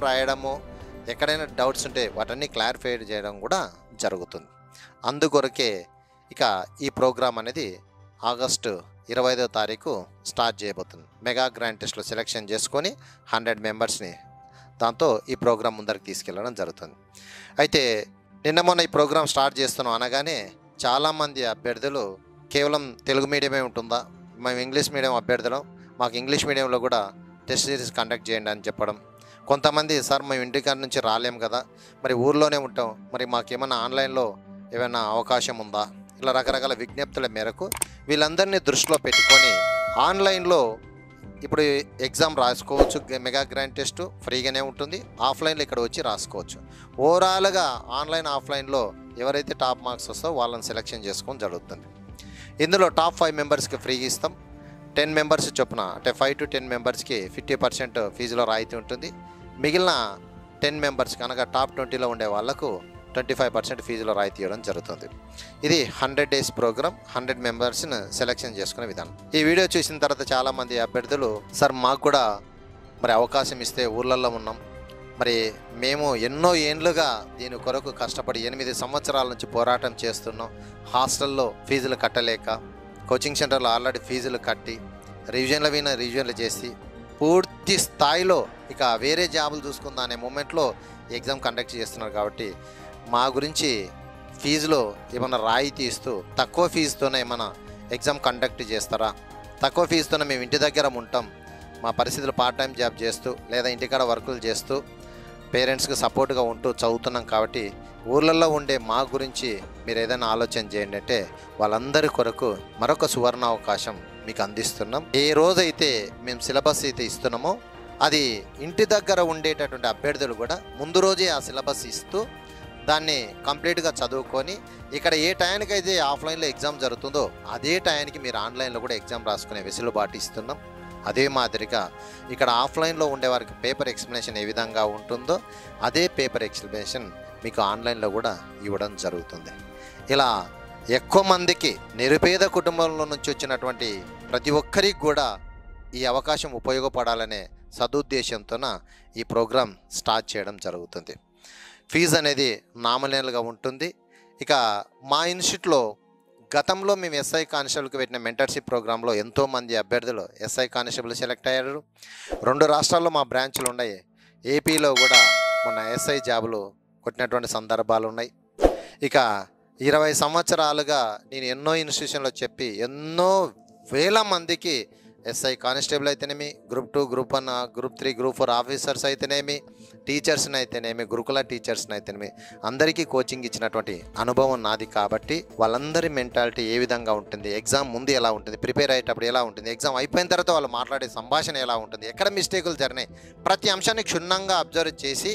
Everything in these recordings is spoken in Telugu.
రాయడము, ఎక్కడైనా డౌట్స్ ఉంటే వాటన్ని క్లారిఫై చేయడం కూడా జరుగుతుంది. అందుకొరకే ఇక ఈ ప్రోగ్రామ్ అనేది ఆగస్టు 25వ తారీఖు స్టార్ట్ చేయబోతుంది. మెగా గ్రాండ్ టెస్ట్లో సెలెక్షన్ చేసుకొని 100 మెంబర్స్ని దాంతో ఈ ప్రోగ్రామ్ ముందరికి తీసుకెళ్ళడం జరుగుతుంది. అయితే నిన్న మొన్న ఈ ప్రోగ్రామ్ స్టార్ట్ చేస్తున్నాం అనగానే చాలామంది అభ్యర్థులు కేవలం తెలుగు మీడియమే ఉంటుందా, మేము ఇంగ్లీష్ మీడియం అభ్యర్థులం, మాకు ఇంగ్లీష్ మీడియంలో కూడా టెస్ట్ సిరీస్ కండక్ట్ చేయండి అని చెప్పడం. కొంతమంది సార్ మేము ఇంటికాడ నుంచి రాలేము కదా, మరి ఊర్లోనే ఉంటాం, మరి మాకేమైనా ఆన్లైన్లో ఏమైనా అవకాశం ఉందా, ఇలా రకరకాల విజ్ఞప్తుల మేరకు వీళ్ళందరినీ దృష్టిలో పెట్టుకొని ఆన్లైన్లో ఇప్పుడు ఎగ్జామ్ రాసుకోవచ్చు. మెగా గ్రాండ్ టెస్ట్ ఫ్రీగానే ఉంటుంది, ఆఫ్లైన్లో ఇక్కడ వచ్చి రాసుకోవచ్చు. ఓవరాల్గా ఆన్లైన్ ఆఫ్లైన్లో ఎవరైతే టాప్ మార్క్స్ వస్తారో వాళ్ళని సెలెక్షన్ చేసుకొని జరుగుతుంది. ఇందులో టాప్ 5 మెంబర్స్కి ఫ్రీగా ఇస్తాం. 10 మెంబర్స్ చొప్పున అంటే 5 to 10 మెంబర్స్కి 50% ఫీజులో రాయితీ ఉంటుంది. మిగిలిన 10 మెంబర్స్కి అనగా టాప్ 20లో ఉండే వాళ్లకు 25% ఫీజులో రాయితీ ఇవ్వడం జరుగుతుంది. ఇది 100 days ప్రోగ్రామ్, 100 మెంబర్స్ని సెలెక్షన్ చేసుకునే విధానం. ఈ వీడియో చూసిన తర్వాత చాలామంది అభ్యర్థులు సార్ మాకు కూడా మరి అవకాశం ఇస్తే, ఊర్లలో ఉన్నాం, మరి మేము ఎన్నో ఏండ్లుగా దీని కొరకు కష్టపడి 8 సంవత్సరాల నుంచి పోరాటం చేస్తున్నాం, హాస్టల్లో ఫీజులు కట్టలేక, కోచింగ్ సెంటర్లో ఆల్రెడీ ఫీజులు కట్టి రివిజన్లు చేసి పూర్తి స్థాయిలో ఇక వేరే జాబులు చూసుకుందా అనే మూమెంట్లో ఎగ్జామ్ కండక్ట్ చేస్తున్నారు. కాబట్టి మా గురించి ఫీజులో ఏమైనా రాయితీ ఇస్తూ తక్కువ ఫీజుతోనే ఏమైనా ఎగ్జామ్ కండక్ట్ చేస్తారా, తక్కువ ఫీజుతోనే మేము ఇంటి దగ్గర ఉంటాం, మా పరిస్థితులు పార్ట్ టైం జాబ్ చేస్తూ లేదా ఇంటికాడ వర్కులు చేస్తూ పేరెంట్స్కి సపోర్ట్గా ఉంటూ చదువుతున్నాం, కాబట్టి ఊర్లలో ఉండే మా గురించి మీరు ఏదైనా ఆలోచన చేయండి అంటే వాళ్ళందరి కొరకు మరొక సువర్ణ అవకాశం మీకు అందిస్తున్నాం. ఏ రోజైతే మేము సిలబస్ అయితే ఇస్తున్నామో అది ఇంటి దగ్గర ఉండేటటువంటి అభ్యర్థులు కూడా ముందు రోజే ఆ సిలబస్ ఇస్తూ దాన్ని కంప్లీట్గా చదువుకొని ఇక్కడ ఏ టైంకైతే ఆఫ్లైన్లో ఎగ్జామ్ జరుగుతుందో అదే టైంకి మీరు ఆన్లైన్లో కూడా ఎగ్జామ్ రాసుకునే వెసులుబాటు ఇస్తున్నాం. అదే మాదిరిగా ఇక్కడ ఆఫ్లైన్లో ఉండేవారికి పేపర్ ఎక్స్ప్లెనేషన్ ఏ విధంగా ఉంటుందో అదే పేపర్ ఎక్స్ప్లెనేషన్ మీకు ఆన్లైన్లో కూడా ఇవ్వడం జరుగుతుంది. ఇలా ఎక్కువ మందికి నిరుపేద కుటుంబంలో నుంచి వచ్చినటువంటి ప్రతి ఒక్కరికి కూడా ఈ అవకాశం ఉపయోగపడాలనే సదుద్దేశంతోన ఈ ప్రోగ్రాం స్టార్ట్ చేయడం జరుగుతుంది. ఫీజు అనేది నామినల్గా ఉంటుంది. ఇక మా ఇన్స్టిట్యూట్లో గతంలో మేము ఎస్ఐ కానిస్టేబుల్కి పెట్టిన మెంటర్షిప్ ప్రోగ్రాంలో ఎంతోమంది అభ్యర్థులు ఎస్ఐ కానిస్టేబుల్ సెలెక్ట్ అయ్యారు. 2 రాష్ట్రాల్లో మా బ్రాంచ్లు ఉన్నాయి. ఏపీలో కూడా మొన్న ఎస్ఐ జాబులు కొట్టినటువంటి సందర్భాలు ఉన్నాయి. ఇక 20 సంవత్సరాలుగా నేను ఎన్నో ఇన్స్టిట్యూషన్లో చెప్పి ఎన్నో వేల మందికి ఎస్ఐ కానిస్టేబుల్ అయితేనేమి, group 2, group 1, group 3, group 4 officers అయితేనేమి, టీచర్స్ని అయితేనేమి, గురుకుల టీచర్స్ని అయితేనేమి అందరికీ కోచింగ్ ఇచ్చినటువంటి అనుభవం నాది. కాబట్టి వాళ్ళందరి మెంటాలిటీ ఏ విధంగా ఉంటుంది, ఎగ్జామ్ ముందు ఎలా ఉంటుంది, ప్రిపేర్ అయ్యేటప్పుడు ఎలా ఉంటుంది, ఎగ్జామ్ అయిపోయిన తర్వాత వాళ్ళు మాట్లాడే సంభాషణ ఎలా ఉంటుంది, ఎక్కడ మిస్టేకులు జరిగినాయి, ప్రతి అంశాన్ని క్షుణ్ణంగా అబ్జర్వ్ చేసి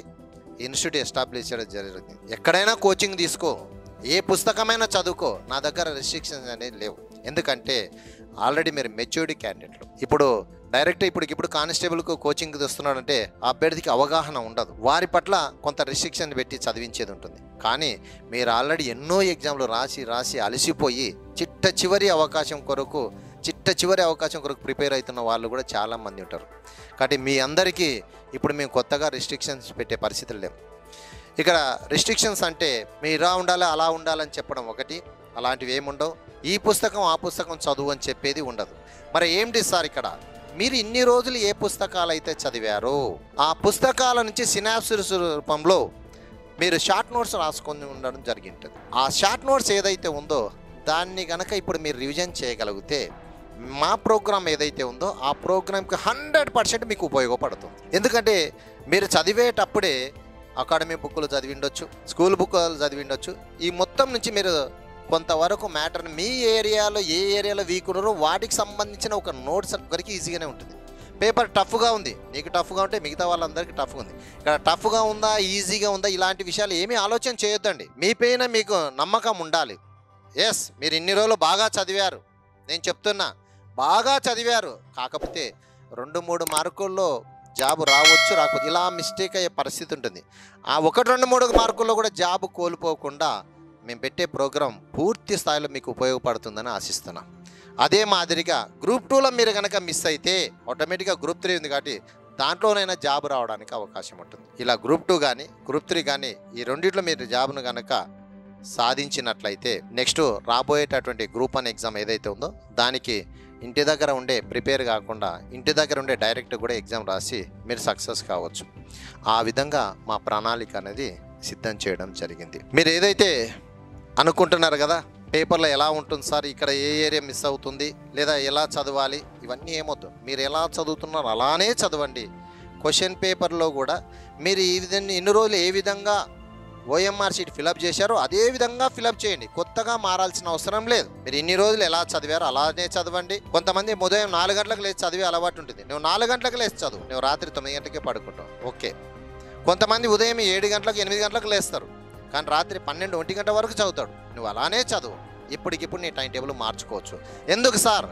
ఇన్స్టిట్యూట్ ఎస్టాబ్లిష్ చేయడం జరిగింది. ఎక్కడైనా కోచింగ్ తీసుకో, ఏ పుస్తకమైనా చదువుకో, నా దగ్గర రెస్ట్రిక్షన్స్ అనేది లేవు. ఎందుకంటే ఆల్రెడీ మీరు మెచ్యూరిటీ క్యాండిడేట్లు. ఇప్పుడు డైరెక్ట్ ఇప్పుడు కానిస్టేబుల్కు కోచింగ్ వస్తున్నాడంటే ఆ అభ్యర్థికి అవగాహన ఉండదు, వారి పట్ల కొంత రెస్ట్రిక్షన్ పెట్టి చదివించేది ఉంటుంది. కానీ మీరు ఆల్రెడీ ఎన్నో ఎగ్జామ్లు రాసి అలసిపోయి చిట్ట చివరి అవకాశం కొరకు ప్రిపేర్ అవుతున్న వాళ్ళు కూడా చాలామంది ఉంటారు. కాబట్టి మీ అందరికీ ఇప్పుడు మేము కొత్తగా రెస్ట్రిక్షన్స్ పెట్టే పరిస్థితులు లేవు. ఇక్కడ రెస్ట్రిక్షన్స్ అంటే మీరు ఇలా ఉండాలి అలా ఉండాలని చెప్పడం ఒకటి, అలాంటివి ఏముండవు. ఈ పుస్తకం ఆ పుస్తకం చదువు అని చెప్పేది ఉండదు. మరి ఏంటి సార్ ఇక్కడ మీరు ఇన్ని రోజులు ఏ పుస్తకాలు అయితే చదివారో ఆ పుస్తకాల నుంచి సినాప్సిస్ రూపంలో మీరు షార్ట్ నోట్స్ రాసుకొని ఉండడం జరిగింటుంది. ఆ షార్ట్ నోట్స్ ఏదైతే ఉందో దాన్ని కనుక ఇప్పుడు మీరు రివిజన్ చేయగలిగితే మా ప్రోగ్రామ్ ఏదైతే ఉందో ఆ ప్రోగ్రామ్కి 100% మీకు ఉపయోగపడుతుంది. ఎందుకంటే మీరు చదివేటప్పుడే అకాడమీ బుక్కులు చదివి ఉండొచ్చు, స్కూల్ బుక్కులు చదివి ఉండొచ్చు. ఈ మొత్తం నుంచి మీరు కొంతవరకు మ్యాటర్ని మీ ఏరియాలో ఏ ఏరియాలో వీక్ ఉన్నారో వాటికి సంబంధించిన ఒక నోట్స్ ఒకరికి ఈజీగానే ఉంటుంది. పేపర్ టఫ్గా ఉంది, నీకు టఫ్గా ఉంటే మిగతా వాళ్ళందరికీ టఫ్గా ఉంది. ఇక్కడ టఫ్గా ఉందా, ఈజీగా ఉందా, ఇలాంటి విషయాలు ఏమీ ఆలోచన చేయొద్దండి. మీ పైన మీకు నమ్మకం ఉండాలి. ఎస్, మీరు ఇన్ని రోజులు బాగా చదివారు, నేను చెప్తున్నా బాగా చదివారు, కాకపోతే 2-3 మార్కుల్లో జాబు రావచ్చు, రాకపోతే ఇలా మిస్టేక్ అయ్యే పరిస్థితి ఉంటుంది. ఆ 1-2-3 మార్కుల్లో కూడా జాబు కోల్పోకుండా మేము పెట్టే ప్రోగ్రాం పూర్తి స్థాయిలో మీకు ఉపయోగపడుతుందని ఆశిస్తున్నాం. అదే మాదిరిగా గ్రూప్ 2లో మీరు కనుక మిస్ అయితే ఆటోమేటిక్గా గ్రూప్ 3 ఉంది కాబట్టి దాంట్లోనైనా జాబ్ రావడానికి అవకాశం ఉంటుంది. ఇలా గ్రూప్ 2 కానీ గ్రూప్ 3 కానీ ఈ రెండిట్లో మీరు జాబ్ను కనుక సాధించినట్లయితే నెక్స్ట్ రాబోయేటటువంటి గ్రూప్ 1 ఎగ్జామ్ ఏదైతే ఉందో దానికి ఇంటి దగ్గర ఉండే ప్రిపేర్ కాకుండా ఇంటి దగ్గర ఉండే డైరెక్ట్ కూడా ఎగ్జామ్ రాసి మీరు సక్సెస్ కావచ్చు. ఆ విధంగా మా ప్రణాళిక అనేది సిద్ధం చేయడం జరిగింది. మీరు ఏదైతే అనుకుంటున్నారు కదా పేపర్లో ఎలా ఉంటుంది సార్, ఇక్కడ ఏ ఏరియా మిస్ అవుతుంది లేదా ఎలా చదవాలి, ఇవన్నీ ఏమొద్దు. మీరు ఎలా చదువుతున్నారో అలానే చదవండి. క్వశ్చన్ పేపర్లో కూడా మీరు ఈ విధంగా ఇన్ని రోజులు ఏ విధంగా ఓఎంఆర్ షీట్ ఫిలప్ చేశారో అదే విధంగా ఫిలప్ చేయండి. కొత్తగా మారాల్సిన అవసరం లేదు. మీరు ఇన్ని రోజులు ఎలా చదివారో అలానే చదవండి. కొంతమంది ఉదయం 4 గంటలకు లేచి చదివే అలవాటు ఉంటుంది. నువ్వు 4 గంటలకు లేచి చదువు, నువ్వు రాత్రి 9 గంటలకే పడుకుంటావు, ఓకే. కొంతమంది ఉదయం 7 గంటలకు 8 గంటలకు లేస్తారు, కానీ రాత్రి 12-1 గంట వరకు చదువుతాడు. నువ్వు అలానే చదువు. ఇప్పటికిప్పుడు నీ టైం టేబుల్ మార్చుకోవచ్చు. ఎందుకు సార్,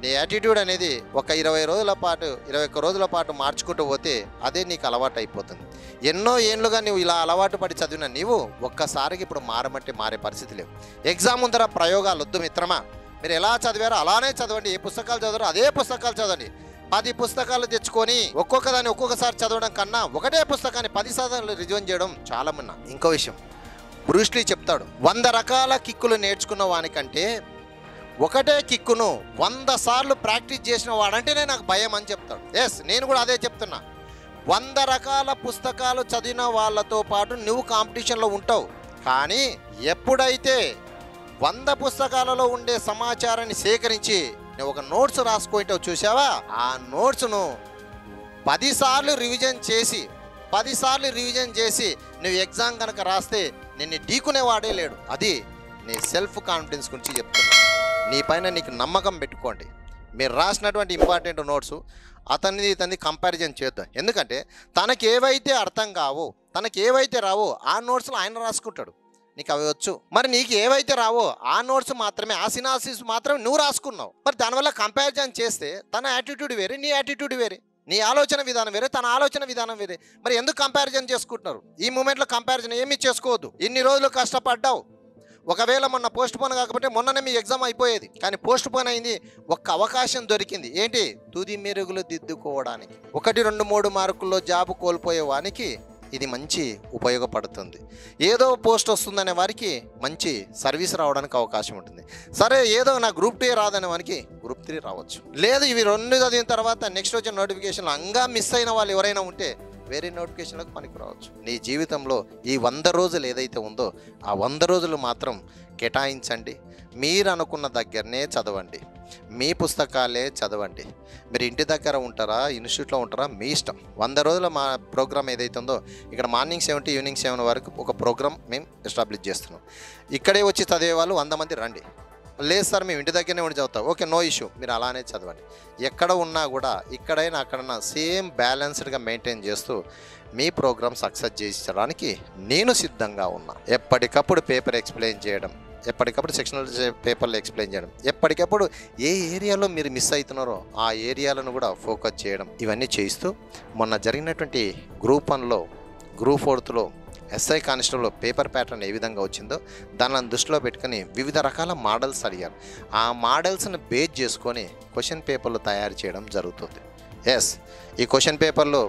నీ యాటిట్యూడ్ అనేది ఒక 20 రోజుల పాటు 21 రోజుల పాటు మార్చుకుంటూ పోతే అదే నీకు అలవాటు అయిపోతుంది. ఎన్నో ఏళ్ళుగా నువ్వు ఇలా అలవాటు పడి చదివిన నీవు ఒక్కసారికి ఇప్పుడు మారమంటే మారే పరిస్థితి లేవు. ఎగ్జామ్ ముందర ప్రయోగాలు వద్దు మిత్రమా. మీరు ఎలా చదివారో అలానే చదవండి. ఏ పుస్తకాలు చదవారో అదే పుస్తకాలు చదవండి. 10 పుస్తకాలు తెచ్చుకొని ఒక్కొక్క దాన్ని ఒక్కొక్కసారి చదవడం కన్నా ఒకటే పుస్తకాన్ని 10 సార్లు రివిజన్ చేయడం చాలా మిన్న. ఇంకో విషయం, బ్రూస్ లీ చెప్తాడు, 100 రకాల కిక్కులు నేర్చుకున్న వానికంటే ఒకటే కిక్కును 100 సార్లు ప్రాక్టీస్ చేసిన వాడంటేనే నాకు భయం అని చెప్తాడు. ఎస్, నేను కూడా అదే చెప్తున్నా. 100 రకాల పుస్తకాలు చదివిన వాళ్ళతో పాటు నువ్వు కాంపిటీషన్లో ఉంటావు. కానీ ఎప్పుడైతే 100 పుస్తకాలలో ఉండే సమాచారాన్ని సేకరించి నువ్వు ఒక నోట్స్ రాసుకుంటావు చూసావా, ఆ నోట్స్ను 10 సార్లు రివిజన్ చేసి నువ్వు ఎగ్జామ్ కనుక రాస్తే నిన్ను ఢీకునేవాడే లేడు. అది నీ సెల్ఫ్ కాన్ఫిడెన్స్ గురించి చెప్తున్నా. నీ పైన నీకు నమ్మకం పెట్టుకోండి. మీరు రాసినటువంటి ఇంపార్టెంట్ నోట్స్ ఇతన్ని కంపారిజన్ చేద్దాం. ఎందుకంటే తనకి ఏవైతే అర్థం కావో, తనకి ఏవైతే రావో ఆ నోట్స్లో ఆయన రాసుకుంటాడు, నీకు అవి వచ్చు. మరి నీకు ఏవైతే రావో ఆ నోట్స్ మాత్రమే, ఆ సినాసిస్ మాత్రమే నువ్వు రాసుకున్నావు. మరి దానివల్ల కంపారిజన్ చేస్తే తన యాటిట్యూడ్ వేరే, నీ యాటిట్యూడ్ వేరే, నీ ఆలోచన విధానం వేరే, తన ఆలోచన విధానం వేరే. మరి ఎందుకు కంపారిజన్ చేసుకుంటున్నారు? ఈ మూమెంట్లో కంపారిజన్ ఏమీ చేసుకోవద్దు. ఇన్ని రోజులు కష్టపడ్డావు, ఒకవేళ మొన్న పోస్ట్ పోన్ కాకపోతే మొన్ననే మీ ఎగ్జామ్ అయిపోయేది, కానీ పోస్ట్ పోన్ అయింది. ఒక్క అవకాశం దొరికింది, ఏంటి? తుది మెరుగులు దిద్దుకోవడానికి. 1-2-3 మార్కుల్లో జాబు కోల్పోయే వానికి ఇది మంచి ఉపయోగపడుతుంది. ఏదో పోస్ట్ వస్తుందనే వారికి మంచి సర్వీస్ రావడానికి అవకాశం ఉంటుంది. సరే, ఏదో నా గ్రూప్ 2 రాదనే వారికి గ్రూప్ 3 రావచ్చు. లేదు, ఇవి 2 చదివిన తర్వాత నెక్స్ట్ వచ్చిన నోటిఫికేషన్లు అంగా మిస్ అయిన వాళ్ళు ఎవరైనా ఉంటే వేరే నోటిఫికేషన్లకు పనికి రావచ్చు. నీ జీవితంలో ఈ 100 రోజులు ఏదైతే ఉందో ఆ 100 రోజులు మాత్రం కేటాయించండి. మీరు అనుకున్న దగ్గరనే చదవండి, మీ పుస్తకాలే చదవండి. మీరు ఇంటి దగ్గర ఉంటారా, ఇన్స్టిట్యూట్లో ఉంటారా, మీ ఇష్టం. 100 రోజుల మా ప్రోగ్రామ్ ఏదైతే ఉందో ఇక్కడ మార్నింగ్ 7 ఈవినింగ్ 7 వరకు ఒక ప్రోగ్రామ్ మేము ఎస్టాబ్లిష్ చేస్తున్నాం. ఇక్కడే వచ్చి చదివే వాళ్ళు 100 మంది రండి. లేదు సార్ మేము ఇంటి దగ్గరనే ఉండి చదువుతాం, ఓకే, నో ఇష్యూ, మీరు అలానే చదవండి. ఎక్కడ ఉన్నా కూడా ఇక్కడైనా అక్కడన్నా సేమ్ బ్యాలెన్స్డ్గా మెయింటైన్ చేస్తూ మీ ప్రోగ్రామ్ సక్సెస్ చేయించడానికి నేను సిద్ధంగా ఉన్నా. ఎప్పటికప్పుడు పేపర్ ఎక్స్ప్లెయిన్ చేయడం, ఎప్పటికప్పుడు సెక్షనల్ పేపర్లు ఎక్స్ప్లెయిన్ చేయడం, ఎప్పటికప్పుడు ఏ ఏరియాలో మీరు మిస్ అవుతున్నారో ఆ ఏరియాలను కూడా ఫోకస్ చేయడం, ఇవన్నీ చేయిస్తూ మొన్న జరిగినటువంటి గ్రూప్ 1లో గ్రూప్ 4లో ఎస్ఐ కానిస్టేబుల్ పేపర్ ప్యాటర్న్ ఏ విధంగా వచ్చిందో దానిని దృష్టిలో పెట్టుకుని వివిధ రకాల మోడల్స్ అడిగారు. ఆ మోడల్స్ని బేస్ చేసుకొని క్వశ్చన్ పేపర్లు తయారు చేయడం జరుగుతుంది. ఎస్, ఈ క్వశ్చన్ పేపర్లో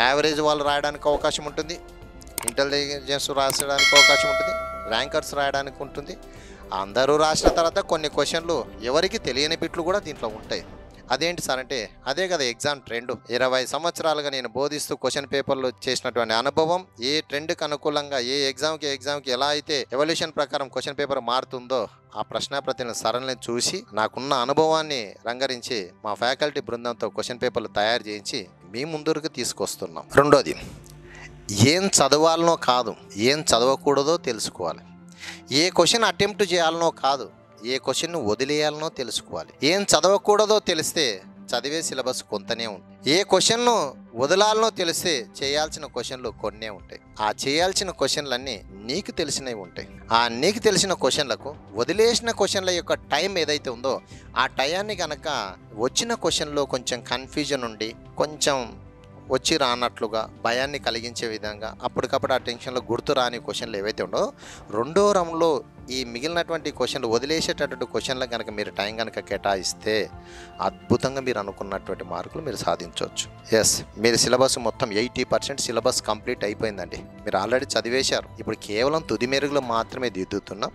యావరేజ్ వాళ్ళు రాయడానికి అవకాశం ఉంటుంది, ఇంటెలిజెన్స్ రాసడానికి అవకాశం ఉంటుంది, ర్యాంకర్స్ రాయడానికి ఉంటుంది. అందరూ రాసిన తర్వాత కొన్ని క్వశ్చన్లు ఎవరికి తెలియని బిట్లు కూడా దీంట్లో ఉంటాయి. అదేంటి సార్ అంటే అదే కదా ఎగ్జామ్ ట్రెండ్. 20 సంవత్సరాలుగా నేను బోధిస్తూ క్వశ్చన్ పేపర్లు చేసినటువంటి అనుభవం, ఏ ట్రెండ్కి అనుకూలంగా ఏ ఎగ్జామ్కి ఎలా అయితే ఎవల్యూషన్ ప్రకారం క్వశ్చన్ పేపర్ మారుతుందో ఆ ప్రశ్నాపత్రిని సరళిని చూసి నాకున్న అనుభవాన్ని రంగరించి మా ఫ్యాకల్టీ బృందంతో క్వశ్చన్ పేపర్లు తయారు చేయించి మీ ముందుకు తీసుకొస్తున్నాం. రెండోది, ఏం చదవాలనో కాదు, ఏం చదవకూడదో తెలుసుకోవాలి. ఏ క్వశ్చన్ అటెంప్ట్ చేయాలనో కాదు, ఏ క్వశ్చన్ వదిలేయాలనో తెలుసుకోవాలి. ఏం చదవకూడదో తెలిస్తే చదివే సిలబస్ కొంతనే ఉంది. ఏ క్వశ్చన్ను వదలాలనో తెలిస్తే చేయాల్సిన క్వశ్చన్లు కొన్నే ఉంటాయి. ఆ చేయాల్సిన క్వశ్చన్లన్నీ నీకు తెలిసినవి ఉంటాయి. ఆ నీకు తెలిసిన క్వశ్చన్లకు వదిలేసిన క్వశ్చన్ల యొక్క టైం ఏదైతే ఉందో ఆ టయాన్ని కనుక వచ్చిన క్వశ్చన్లో కొంచెం కన్ఫ్యూజన్ ఉండి కొంచెం వచ్చి రానట్లుగా భయాన్ని కలిగించే విధంగా అప్పటికప్పుడు ఆ టెన్షన్లో గుర్తు రాని క్వశ్చన్లు ఏవైతే ఉండో రెండో రౌండ్లో ఈ మిగిలినటువంటి క్వశ్చన్లు వదిలేసేటటువంటి క్వశ్చన్లకు కనుక మీరు టైం కనుక కేటాయిస్తే అద్భుతంగా మీరు అనుకున్నటువంటి మార్కులు మీరు సాధించవచ్చు. ఎస్, మీరు సిలబస్ మొత్తం 80% సిలబస్ కంప్లీట్ అయిపోయిందండి. మీరు ఆల్రెడీ చదివేశారు. ఇప్పుడు కేవలం తుది మెరుగులు మాత్రమే దిద్దుతున్నాం.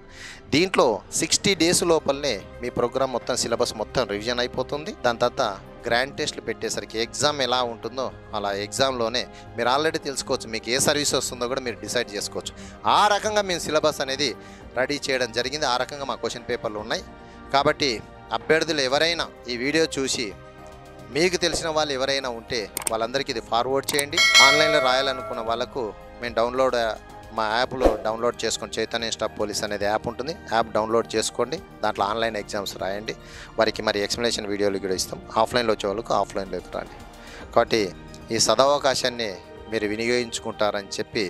దీంట్లో 60 డేస్ లోపలనే మీ ప్రోగ్రామ్ మొత్తం సిలబస్ మొత్తం రివిజన్ అయిపోతుంది. దాని తర్వాత గ్రాండ్ టెస్ట్లు పెట్టేసరికి ఎగ్జామ్ ఎలా ఉంటుందో అలా ఎగ్జామ్లోనే మీరు ఆల్రెడీ తెలుసుకోవచ్చు. మీకు ఏ సర్వీస్ వస్తుందో కూడా మీరు డిసైడ్ చేసుకోవచ్చు. ఆ రకంగా మేము సిలబస్ అనేది రెడీ చేయడం జరిగింది. ఆ రకంగా మా క్వశ్చన్ పేపర్లు ఉన్నాయి. కాబట్టి అభ్యర్థులు ఎవరైనా ఈ వీడియో చూసి మీకు తెలిసిన వాళ్ళు ఎవరైనా ఉంటే వాళ్ళందరికీ ఇది ఫార్వర్డ్ చేయండి. ఆన్లైన్లో రాయాలనుకున్న వాళ్ళకు మేము మా యాప్లో డౌన్లోడ్ చేసుకోండి. చైతన్య స్టాఫ్ పోలీస్ అనేది యాప్ ఉంటుంది. యాప్ డౌన్లోడ్ చేసుకోండి. దాంట్లో ఆన్లైన్ ఎగ్జామ్స్ రాయండి. వారికి మరి ఎక్స్ప్లెనేషన్ వీడియోలు కూడా ఇస్తాం. ఆఫ్లైన్లో వచ్చే వాళ్ళకు ఆఫ్లైన్లోకి రండి. కాబట్టి ఈ సదవకాశాన్ని మీరు వినియోగించుకుంటారని చెప్పి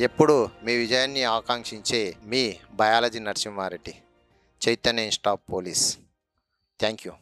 ఎప్పుడు మీ విజయాన్ని ఆకాంక్షించే మీ biology Narasimha Reddy, Chaitanya staff police. Thank you.